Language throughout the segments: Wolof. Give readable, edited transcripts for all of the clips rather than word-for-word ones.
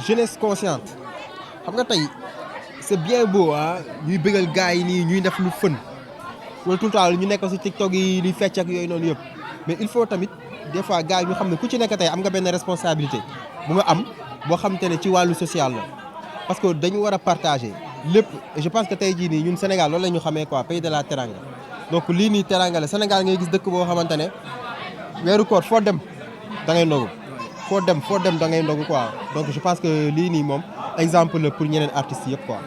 jeunesse consciente xam nga tey c'est bien beau ñuy bëggal gars yi nii ñuy def lu fën wala tout le temps ñu nekk ci TikTok yi di fecc ak yooyu noonu yëpp mais il faut tamit des fois gars yi ñu xam ne ku ci nekk tey am nga benn responsabilité bu nga am boo xamante ne ci wàllu social la parce que dañu war a partager lépp et je pense que tey jii nii ñun Sénégal loolu la ñu xamee quoi pays de la teranga donc lii nii teranga la Sénégal ngay gis dëkk boo xamante ne weeru koor foo dem da ngay ndogu foo dem da ngay ndogu quoi donc je pense que lii nii moom exemple la pour ñeneen artistes yëpp quoi.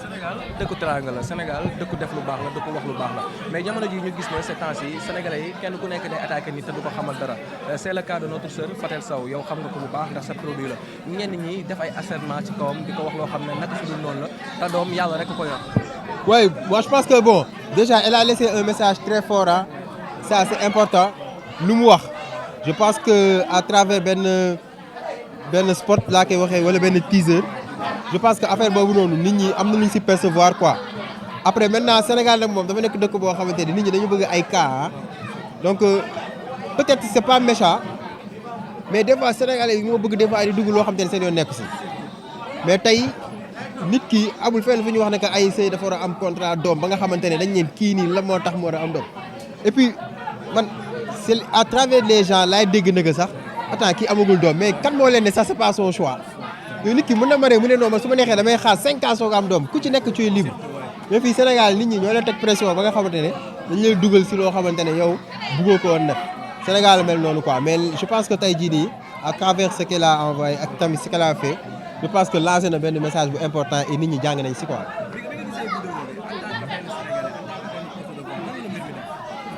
Sénégal dëkku teranga la Sénégal dëkku def lu baax la dëkku wax lu baax la mais jamono ji ñu gis ne ces temps yi sénégalais yi kenn ku nekk day attaqué nit te du ko xamal dara c'est le cas de notre sœur Fatel Sow yow xam nga ko bu baax ndax sa produit la ñenn ñi def ay acharnement ci kawam di ko wax loo xam ne naka su dul noonu la te doom yàlla rek ko yor. Oui, moi je pense que bon déjà elle a laissé un message très fort ça c'est important lu mu wax je pense que à travers benn spot laa koy waxee wala benn teaser je pense que affaire boobu noonu nit ñi am na lu ñu si percevoir quoi après maintenant Sénégal nag moom dafa nekk dëkk boo xamante ni nit ñi dañu bëgg ay cas donc peut-être c'est pas méchant mais des fois sénégalais yi ñoo bëgg des fois di dugg loo xamante ne seen yoon nekk si mais tey nit ki amul fenn fu ñu wax ne que ay sëy dafa war a am contrat doom ba nga xamante ne dañ leen kii nii la moo tax mu war a am doom et puis man c'est à travers les gens laay dégg na sax attends kii amagul doom mais kan moo leen ne ça c'est pas son choix yow nit ki mën na maree mu ne non man su ma neexee damay xaar 5 ans soog am doom ku ci nekk ci libre mais fii Sénégal nit ñi ñoo leen teg pression ba nga xamante ne dañ leen dugal si loo xamante ne yow bëggoo ko woon def Sénégal mel noonu quoi mais je pense que tey jii nii à travers ce qu'elle a envoyé ak tamit ce qu'elle a fait je pense que lancé na benn message bu important et nit ñi jàng nañ si quoi.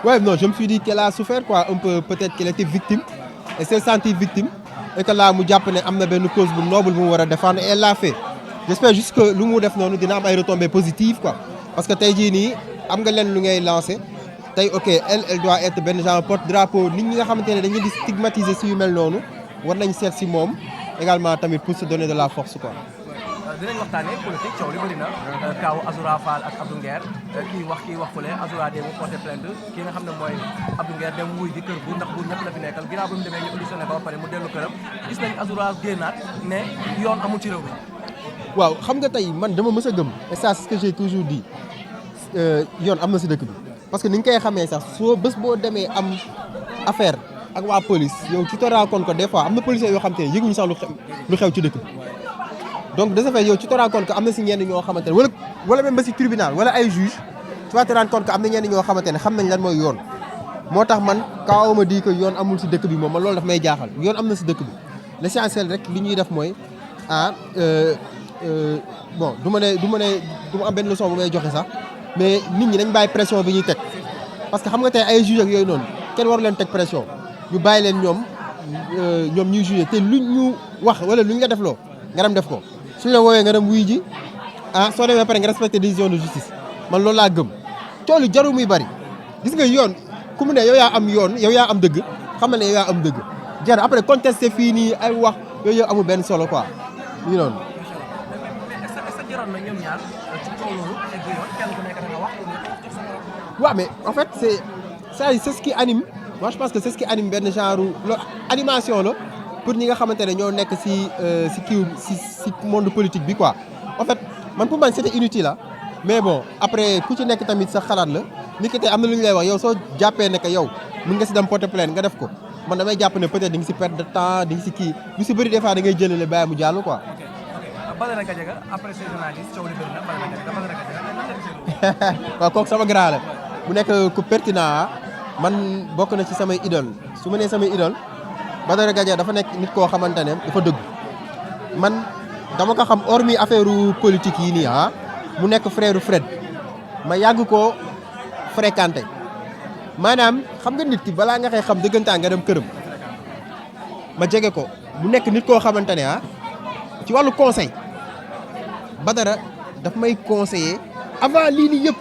Ouais, non, je me suis dit qu'elle a souffert quoi un peu peut-être qu'elle était victime et s'est sentie victime et que là mu jàpp ne am na benn cause bu noble bu mu war a défendre et elle l'a fait j'espère juste que lu mu def noonu dina am ay retombées positives quoi parce que tey jii nii am nga leen lu ngay lancer tey ok elle doit être benn genre porte-drapeau nit ñi nga xamante ne dañuy di stigmatiser si yu mel noonu war nañ seet si moom également tamit pour se donner de la force quoi. dinañ waxtaanee politique coow li bëri na kaaw Azoura Fall ak Abdou Nguer kii wax fële Azoura dem porté plainte ki nga xam ne mooy Abdou Nguer dem wuy di kër bu ndax bu ñëpp la fi nekkal ginnaaw bi mu demee ñu auditionné ko ba pare mu dellu këram gis nañ Azoura génnaat ne yoon amul ci réew mi. waaw xam nga tey man dama mës a gëm et ça c'est ce que j'ai toujours dit yoon am na si dëkk bi parce que ni nga koy xamee sax soo bés boo demee am affaire ak waa police yow tu te rends compte que des fois am na policiers yoo xam te ne yëguñu sax lu xew ci dëkk bi. donc de ce fait yow tu te rends compte que am na si ñenn ñoo xamante ne wala même ba si tribunal wala ay juge tu vas te rendre compte que am na ñenn ñoo xamante ne xam nañ lan mooy yoon moo tax man quand on me dit que yoon amul si dëkk bi moom man loolu daf may jaaxal yoon am na si dëkk bi l'essentiel rek li ñuy def mooy bon du ma am benn leçon bu may joxe sax mais nit ñi dañ bàyyi pression bi ñuy teg parce que xam nga tey ay juge ak yooyu noonu kenn waru leen teg pression ñu bàyyi leen ñoom ñuy juger te luñ ñu wax wala luñ la def loo nga dem def ko suñu la woowee nga dem wuy ji soo demee pare nga respecté décision de justice man loolu laa gëm coolu jaru muy bari gis nga yoon ku mu ne yow yaa am yoon yow yaa am dëgg xam na ne yow yaa am dëgg jar après contesté fii nii ay wax yooyu yow amul benn solo quoi ñu noonu. waaw mais en fait c'est ce qui anime moi je pense que c'est ce qui anime benn genre animation la pour ñi nga xamante ne ñoo nekk si monde politique bi quoi en fait man pour man c'était inutile mais bon après ku ci nekk tamit sa xalaat la ni ki tey am na lu ñu lay wax yow soo jàppee ne que yow mën nga si dem porter plainte nga def ko man damay jàpp ne peut-être di nga si perdre de temps di nga si kii lu si bëri des fois da ngay jëlale bàyyi mu jàll quoi. Badara Gadiaga après ces journalistes coow li bëri na Badara Gadiaga waaw kooku sama grand la mu nekk ku pertinent man bokk na ci samay idole su ma nee samay idole Badara Gadiaga dafa nekk nit koo xamante ne dafa dëgg man dama ko xam hormis affaire politique yi nii mu nekk frère Fred ma yàgg koo fréquenté maanaam xam nga nit ki balaa nga koy xam dëggantaan nga dem këram ma jege ko mu nekk nit koo xamante ne ci wàllu conseil Badara daf may conseiller avant lii nii yëpp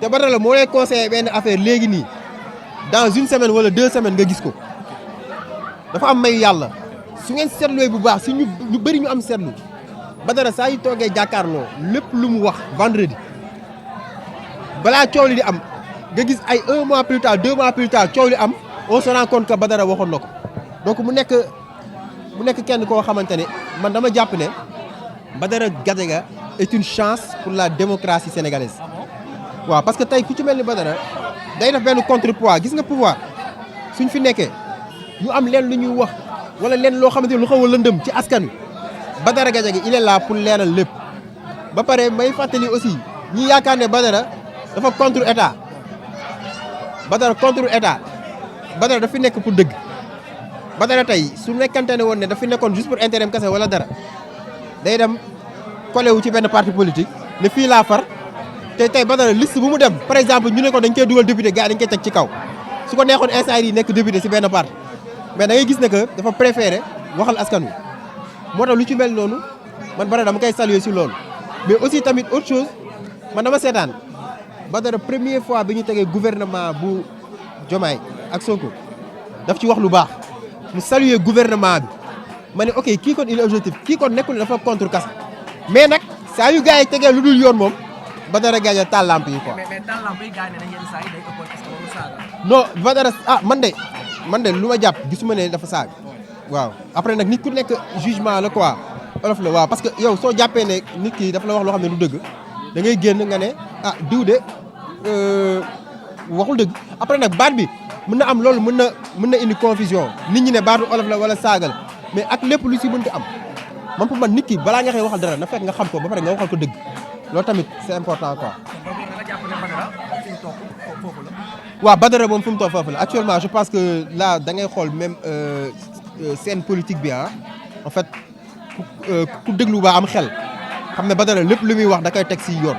te Badara moo lay conseiller benn affaire léegi nii dans une semaine wala 2 semaines nga gis ko dafa am may yàlla su ngeen seetlooy bu baax si ñu bëri ñu am seetlu Badara saa yu toogee jàkkaarloo lépp lu mu wax vendredi balaa coow li di am nga gis ay 1 mois plus tard 2 mois plus tard coow li am on se rend compte que Badara waxoon na ko donc mu nekk kenn koo xamante ne man dama jàpp ne Badara Gadiaga est une chance pour la démocratie sénégalaise. waaw parce que tey ku ci mel ni Badara day def benn contrepoids gis nga pouvoir suñ fi nekkee ñu am leen lu ñuy wax wala leen loo xamante ni lu xaw a lëndëm ci askan wi Badara Gadiaga il est là pour leeral lépp. ba pare may fàttali aussi ñi yaakaar ne Badara dafa contre état Badara contre état Badara dafa nekk pour dëgg Badara tey su nekkante ne woon ne dafa nekkoon juste pour intérêt kese wala dara day dem collé wu ci benn parti politique ne fii laa far te tey Badara liste bu mu dem par exemple ñu ne ko dañ koy dugal député gars dañ koy teg ci kaw su ko neexoon instant yi nekk député si benn parti mais da ngay gis ne que dafa préféré waxal askan wi moo tax lu ci mel noonu man Badara dama koy saluer si loolu. mais aussi tamit autre chose man dama seetaan Badara première fois bi ñu tegee gouvernement bu Diomaye ak Sonko daf ci wax lu baax mu saluer gouvernement bi ma ne ok kii kon il est objectif kii kon nekkul dafa contre kase mais nag saa yu gars yi tegee lu dul yoon moom Badara Gadiaga taal lamp yi quoi. mais taal lamp yi gars yi ne yenn saa yi day ëppoon est-ce que loolu saaga. non Badara man de lu ma jàpp gisuma ne dafa saaga waaw après nag nit ku nekk jugement la quoi. olof la waaw parce que yow soo jàppee ne nit ki dafa la wax loo xam ne du dëgg da ngay génn nga ne ah diw de waxul dëgg après nag baat bi mën na am loolu mën na indi confusion nit ñi ne baatu olof la wala saagal mais ak lépp lu si mënti am man pour man nit ki balaa nga koy waxal dara na fekk nga xam ko ba pare nga waxal ko dëgg loolu tamit c'est important quoi. waaw Badara moom fu mu toog foofu la actuellement je pense que là da ngay xool même scène politique bi en fait. ku déglu ba am xel xam ne Badara lépp lu muy wax da koy teg si yoon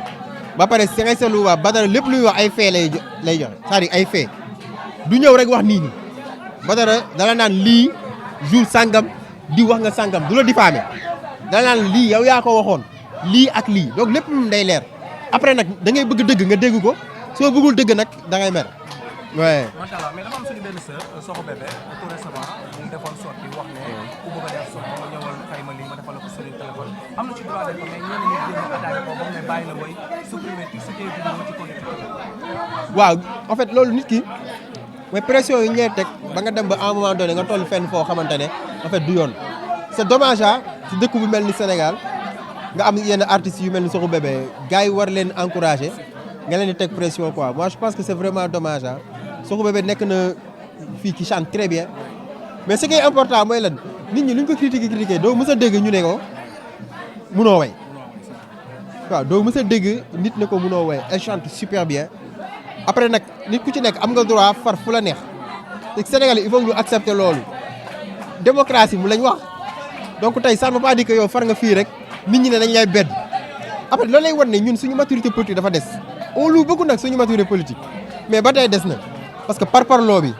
ba pare si ngay seetlu ba Badara lépp lu muy wax ay fee lay joxe c'est-à-dire ay fee du ñëw rek wax nii nii Badara dala naan lii jour sangam di wax nga sangam du la diffamé dala naan lii yow yaa ko waxoon lii ak lii donc lépp day leer après nag da ngay bëgg dëgg nga dégg ko soo bëggul dëgg nag da ngay mer. waaye macha allah mais dafa am suñu benn sœur Soxo Bébé tout récemment mu defoon sorti wax ne ku bëgg a def soxla ma ñëwal xayma lii ma defal la ko sëriñ téléphone am na ci droit def ko mais ñenn ñi génn attaqué ko ba mu ne bàyyi la mooy supprimer ci vidéo ci collectivité. waaw en fait loolu nit ki mooy pression yi ñu lay teg ba nga dem ba à un moment donné nga toll fenn foo xamante ne en fait du yoon c'est dommage ci dëkk bu mel ni Sénégal nga am yenn artistes yu mel ni Soxo Bébé gars yi war leen encourager nga leen di teg pression quoi moi je pense que c'est vraiment dommage Soxo Bébé nekk na fii qui chante très bien mais ce qui est important mooy lan nit ñi lu ñu ko critiquer doo mës a dégg ñu ne ko munoo way waaw doo mës a dégg nit ne ko munoo way elle chante super bien après nag nit ku ci nekk am nga droit far fu la neex te Sénégal il faut ñu accepter loolu démocratie mu lañ wax donc tey ça ne veut pas dire que yow far nga fii rek nit ñi ne dañ lay bedd après loolu lay wan ne ñun suñu maturité politique dafa des on lu bëgg nag suñu maturité politique mais ba tey des na parce que parparloo bi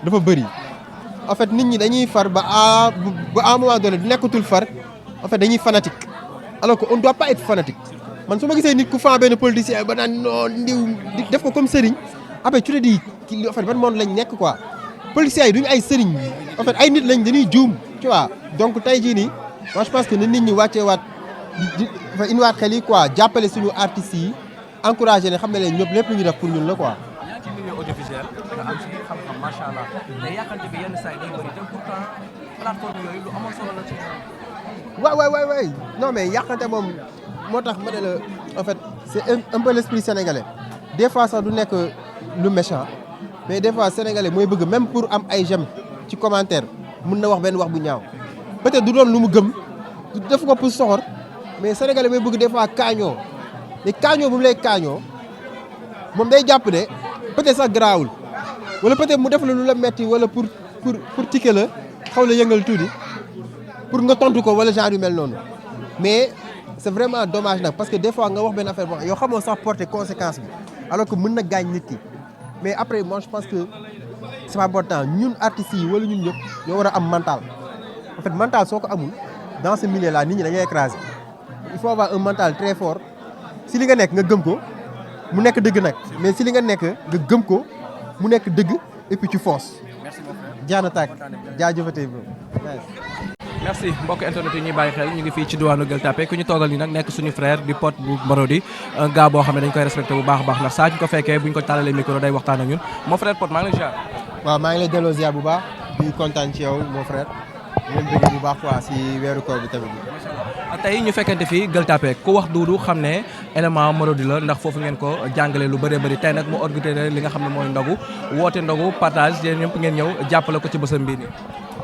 dafa bëri en fait nit ñi dañuy far ba à un moment donné du nekkatul far en fait dañuy fanatique alors que on doit pas être fanatique man su ma gisee nit ku fan benn politicien ba naan non ndiw def ko comme sëriñ après tu te dis kii en fait ban monde lañ nekk quoi politiciens yi duñu ay sëriñ en fait ay nit lañ dañuy juum tu vois donc tey jii nii moi je pense que nit ñi wàccee waat di fa indiwaat xel yi quoi jàppale suñu artistes yi encouragé ne xam ne leen ñëpp lépp lu ñu def pour ñun la quoi. yaa ci milieu audiovisuel nga am ci xam-xam macha allah mais yàqante bi yenn saa yi day bëri te pourtant plateforme yooyu lu amoon solo la ci. waay non mais yàqante moom moo tax ma ne la en fait c'est un peu l'esprit sénégalais des fois sax du nekk lu méchant mais des fois sénégalais mooy bëgg même pour am ay j'aime ci commentaire mun na wax benn wax bu ñaaw peut-être du doon lu mu gëm du def ko pour soxor mais sénégalais mooy bëgg des fois kaañoo mais kaañoo bu mu lay kaañoo moom day jàpp ne peut-être sax garaawul wala peut-être mu def la lu la metti wala pour tikke la xaw la yëngal tuuti pour nga tontu ko wala genre yu mel noonu mais c'est vraiment dommage nag parce que des fois nga wax benn affaire boo yoo xamoo sax porter conséquence bi alors que mën na gaañ nit ki mais après moi je pense que c'est pas important ñun artistes yi wala ñun ñëpp ñoo war a am mental en fait mental soo ko amul dans ce milieu là nit ñi dañuy écraser il faut avoir un mental très fort si li nga nekk nga gëm ko mu nekk dëgg nag mais si li nga nekk nga gëm ko mu nekk dëgg et puis tu fonces. merci beaucoup. jaana tàkk jaajëfatee bro. merci mbokk internet yi ñuy bàyyi xel ñu ngi fii ci diwaanu Gueule Tapée ku ñu toogal nii nag nekk suñu frère di Pod bu Marodi un gars boo xam ne dañ koy respecté bu baax a baax ndax saa ñu ko fekkee buñ ko tàllalee micro day waxtaan ak ñun mon frère Pod maa ngi lay ziar. waaw maa ngi lay delloo ziar bu baax di kontaan ci yow mon frère di leen bëgg bu baax quoi si weeru koor bi tamit. tey ñu fekkente fii Gueule Tapée ku wax Doudou xam ne élément Marodi la ndax foofu ngeen ko jàngale lu bëree bëri tey nag mu organisé li nga xam ne mooy ndogu woote ndogu partage yéen ñëpp ngeen ñëw jàppale ko ci bësam bii nii.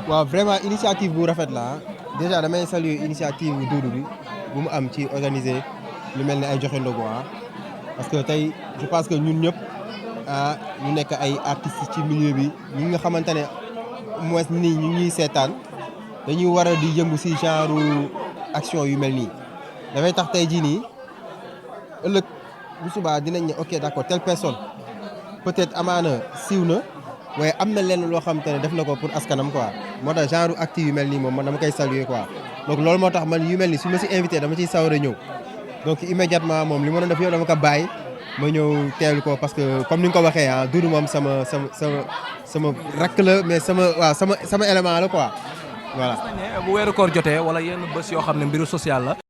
waaw vraiment initiative bu rafet la déjà damay saluer initiative bu Doudou bi bu mu am ci organiser lu mel ni ay joxe ndogu parce que tey je pense que ñun ñëpp ñu nekk ay artistes ci milieu bi ñi nga xamante ne mooy nii ñu ñuy seetaan dañuy war a di yëngu si genre action yu mel nii dafay tax tey jii nii ëllëg bu subaa dinañ ne ok d'accord telle personne peut-être amaana siiw na waaye am na lenn loo xamante ne def na ko pour askanam quoi moo tax genre acte yu mel nii moom man dama koy saluer quoi donc loolu moo tax man yu mel nii su ma si invité dama ciy sawar a ñëw donc immédiatement moom li ma doon def yow dama ko bàyyi ma ñëw teewlu ko parce que comme ni nga ko waxee Doudou moom sama rakk la mais sama élément la quoi voilà. bu weeru koor jotee wala yenn bés yoo xam ne mbiru social la.